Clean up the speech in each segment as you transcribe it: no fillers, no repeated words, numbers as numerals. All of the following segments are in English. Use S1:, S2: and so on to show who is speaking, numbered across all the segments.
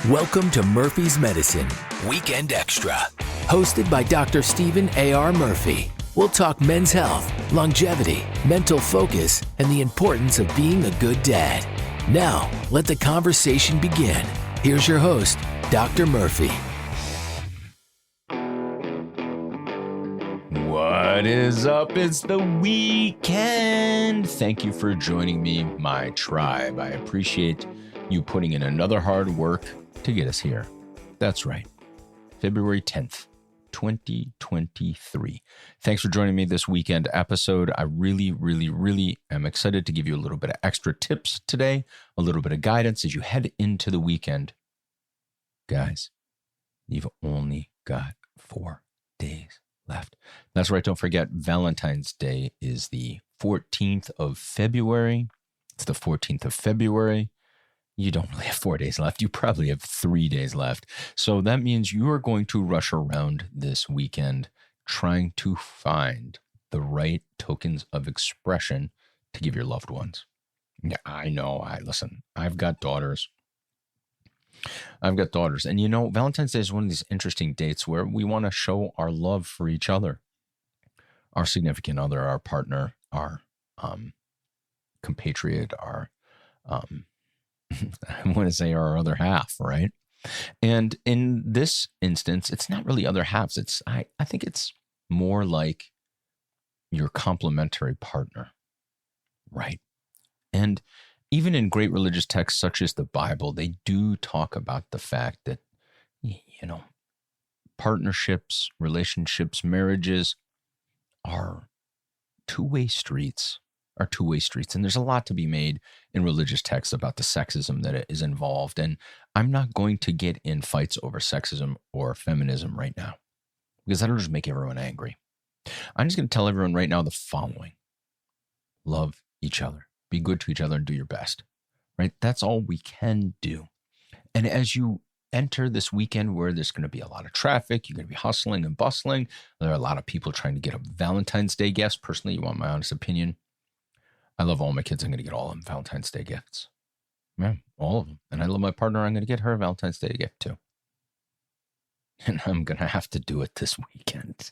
S1: Welcome to Murphy's Medicine, Weekend Extra. Hosted by Dr. Stephen A.R. Murphy. We'll talk men's health, longevity, mental focus, and the importance of being a good dad. Now, let the conversation begin. Here's your host, Dr. Murphy.
S2: What is up? It's the weekend. Thank you for joining me, my tribe. I appreciate you putting in another hard work to get us here. That's right. February 10th, 2023. Thanks for joining me this weekend episode. I really am excited to give you a little bit of extra tips today, a little bit of guidance as you head into the weekend. Guys, you've only got 4 days left. That's right. Don't forget, Valentine's Day is the 14th of February. It's the 14th of February. You don't really have 4 days left. You probably have 3 days left. So that means you are going to rush around this weekend trying to find the right tokens of expression to give your loved ones. Yeah, I know. Listen, I've got daughters. And you know, Valentine's Day is one of these interesting dates where we want to show our love for each other, our significant other, our partner, our compatriot, our I want to say our other half, right? And in this instance, it's not really other halves. I think it's more like your complementary partner, right? And even in great religious texts such as the Bible, they do talk about the fact that, you know, partnerships, relationships, marriages are two-way streets. And there's a lot to be made in religious texts about the sexism that is involved. And I'm not going to get in fights over sexism or feminism right now, because that'll just make everyone angry. I'm just going to tell everyone right now the following. Love each other. Be good to each other and do your best, right? That's all we can do. And as you enter this weekend where there's going to be a lot of traffic, you're going to be hustling and bustling. There are a lot of people trying to get a Valentine's Day gift. Personally, you want my honest opinion? I love all my kids. I'm going to get all of them Valentine's Day gifts. Yeah, all of them. And I love my partner. I'm going to get her a Valentine's Day gift too. And I'm going to have to do it this weekend.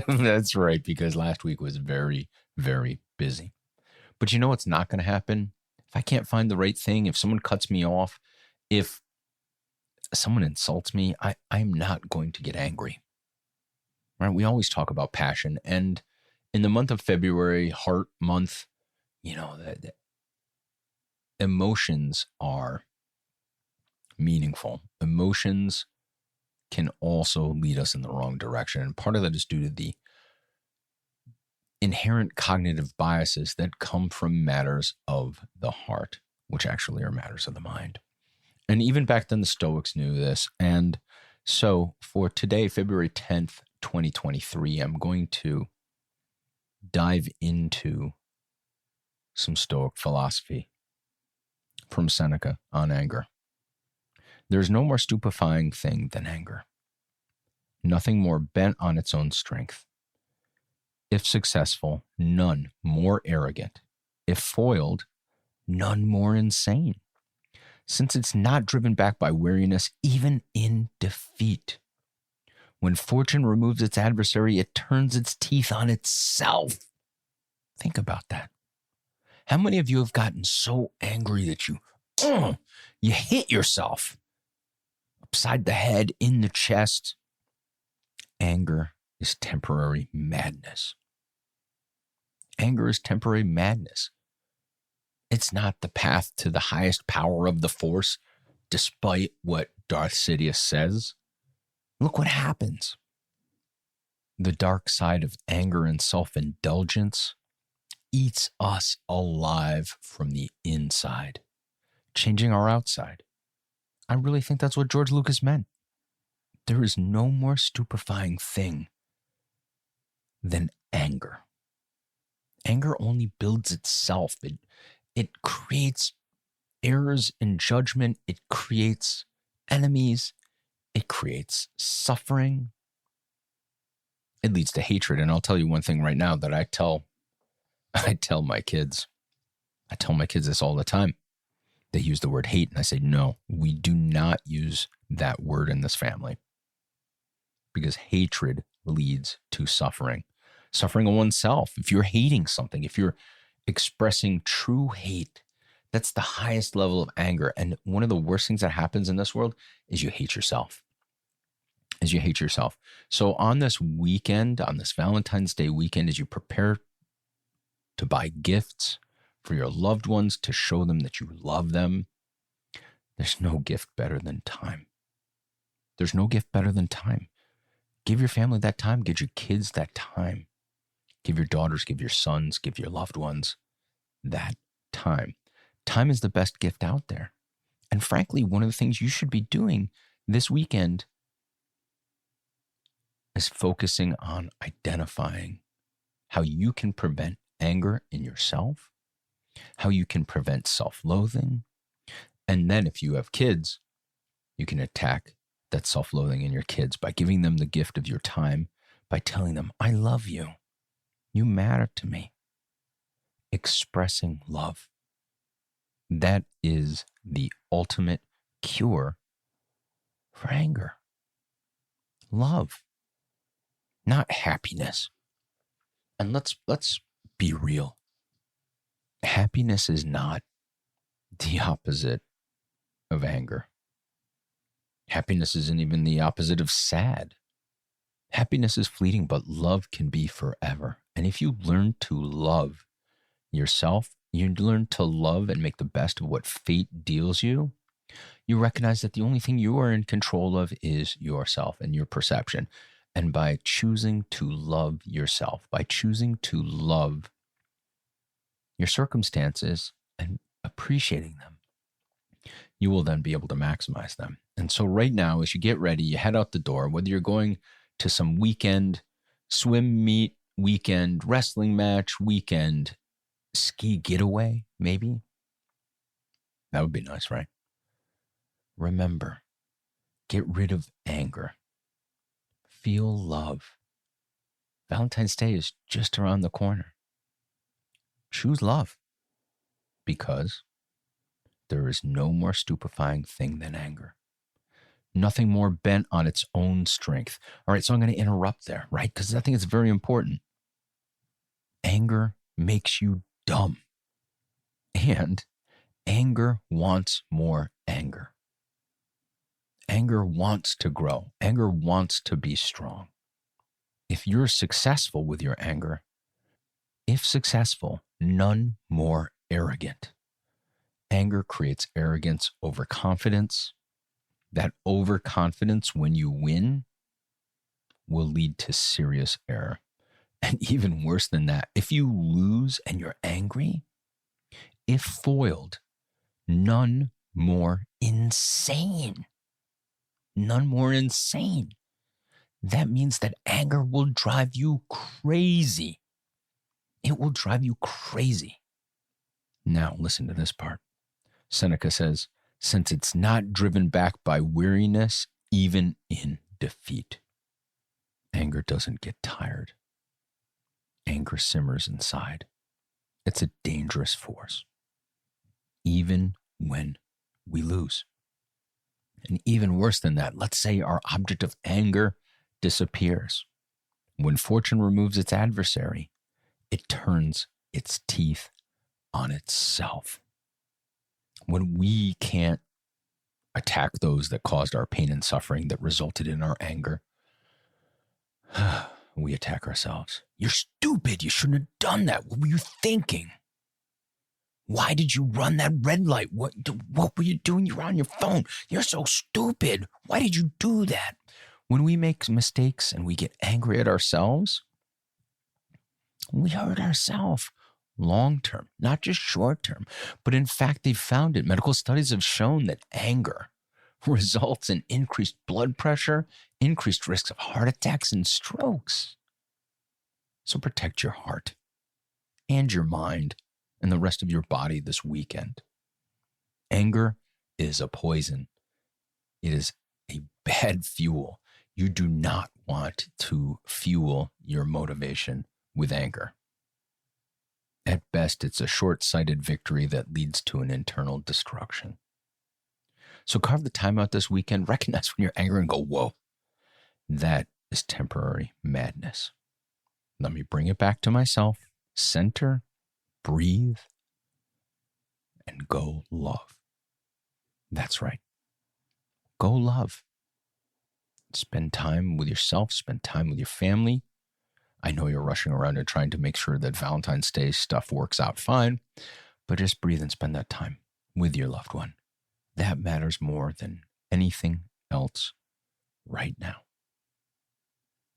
S2: That's right, because last week was very, very busy. But you know what's not going to happen? If I can't find the right thing, if someone cuts me off, if someone insults me, I'm not going to get angry. Right? We always talk about passion. And in the month of February, Heart Month, you know, the emotions are meaningful. Emotions can also lead us in the wrong direction. And part of that is due to the inherent cognitive biases that come from matters of the heart, which actually are matters of the mind. And even back then, the Stoics knew this. And so for today, February 10th, 2023, I'm going to dive into some Stoic philosophy from Seneca on anger. There's no more stupefying thing than anger. Nothing more bent on its own strength. If successful, none more arrogant. If foiled, none more insane. Since it's not driven back by weariness, even in defeat. When fortune removes its adversary, it turns its teeth on itself. Think about that. How many of you have gotten so angry that you hit yourself upside the head, in the chest? Anger is temporary madness. Anger is temporary madness. It's not the path to the highest power of the force, despite what Darth Sidious says. Look what happens. The dark side of anger and self-indulgence eats us alive from the inside, changing our outside. I really think that's what George Lucas meant. There is no more stupefying thing than anger. Anger only builds itself. It creates errors in judgment. It creates enemies. It creates suffering. It leads to hatred. And I'll tell you one thing right now that I tell my kids. I tell my kids this all the time. They use the word hate, and I say, no, we do not use that word in this family, because hatred leads to suffering. Suffering on oneself. If you're hating something, if you're expressing true hate, that's the highest level of anger. And one of the worst things that happens in this world is you hate yourself. So on this weekend, on this Valentine's Day weekend, as you prepare to buy gifts for your loved ones to show them that you love them, there's no gift better than time. There's no gift better than time. Give your family that time. Give your kids that time. Give your daughters, give your sons, give your loved ones that time. Time is the best gift out there. And frankly, one of the things you should be doing this weekend is focusing on identifying how you can prevent anger in yourself, how you can prevent self-loathing. And then if you have kids, you can attack that self-loathing in your kids by giving them the gift of your time, by telling them, I love you. You matter to me. Expressing love. That is the ultimate cure for anger. Love, not happiness. And let's be real. Happiness is not the opposite of anger. Happiness isn't even the opposite of sad. Happiness is fleeting, but love can be forever. And if you learn to love yourself, you learn to love and make the best of what fate deals you, you recognize that the only thing you are in control of is yourself and your perception. And by choosing to love yourself, by choosing to love your circumstances and appreciating them, you will then be able to maximize them. And so right now, as you get ready, you head out the door, whether you're going to some weekend swim meet, weekend wrestling match, weekend ski getaway, maybe. That would be nice, right? Remember, get rid of anger. Feel love. Valentine's Day is just around the corner. Choose love, because there is no more stupefying thing than anger. Nothing more bent on its own strength. All right, so I'm going to interrupt there, right? Because I think it's very important. Anger makes you dumb. And anger wants more anger. Anger wants to grow. Anger wants to be strong. If you're successful with your anger, if successful, none more arrogant. Anger creates arrogance over confidence. That overconfidence, when you win, will lead to serious error. And even worse than that, if you lose and you're angry, if foiled, none more insane. None more insane. That means that anger will drive you crazy. It will drive you crazy. Now, listen to this part. Seneca says, since it's not driven back by weariness, even in defeat. Anger doesn't get tired. Anger simmers inside. It's a dangerous force, even when we lose. And even worse than that, let's say our object of anger disappears. When fortune removes its adversary, it turns its teeth on itself. When we can't attack those that caused our pain and suffering that resulted in our anger, we attack ourselves. You're stupid. You shouldn't have done that. What were you thinking? Why did you run that red light? What were you doing? You were on your phone. You're so stupid. Why did you do that? When we make mistakes and we get angry at ourselves, we hurt ourselves long term, not just short term. But in fact, they've found it. Medical studies have shown that anger results in increased blood pressure, increased risks of heart attacks and strokes. So protect your heart and your mind and the rest of your body this weekend. Anger is a poison. It is a bad fuel. You do not want to fuel your motivation with anger. At best, it's a short-sighted victory that leads to an internal destruction. So carve the time out this weekend, recognize when you're angry and go, whoa, that is temporary madness. Let me bring it back to myself, center, breathe, and go love. That's right. Go love. Spend time with yourself, spend time with your family. I know you're rushing around and trying to make sure that Valentine's Day stuff works out fine, but just breathe and spend that time with your loved one. That matters more than anything else right now.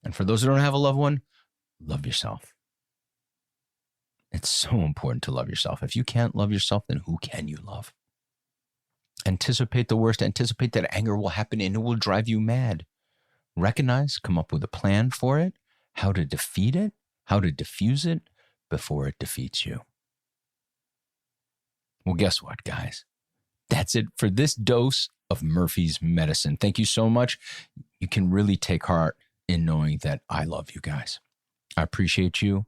S2: And for those who don't have a loved one, love yourself. It's so important to love yourself. If you can't love yourself, then who can you love? Anticipate the worst. Anticipate that anger will happen and it will drive you mad. Recognize, come up with a plan for it, how to defeat it, how to diffuse it before it defeats you. Well, guess what, guys? That's it for this dose of Murphy's Medicine. Thank you so much. You can really take heart in knowing that I love you guys. I appreciate you,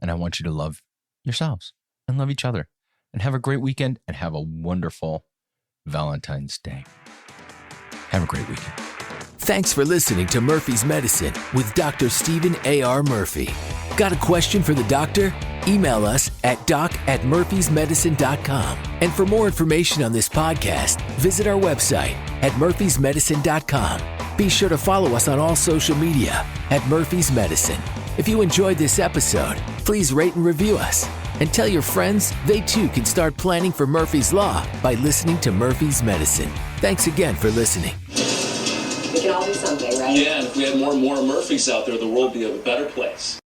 S2: and I want you to love yourselves and love each other. And have a great weekend and have a wonderful Valentine's Day. Have a great weekend.
S1: Thanks for listening to Murphy's Medicine with Dr. Stephen A.R. Murphy. Got a question for the doctor? Email us at doc@murphysmedicine.com. And for more information on this podcast, visit our website at murphysmedicine.com. Be sure to follow us on all social media at Murphy's Medicine. If you enjoyed this episode, please rate and review us. And tell your friends they too can start planning for Murphy's Law by listening to Murphy's Medicine. Thanks again for listening.
S3: We can all do something, right?
S4: Yeah, and if we had more and more Murphys out there, the world would be a better place.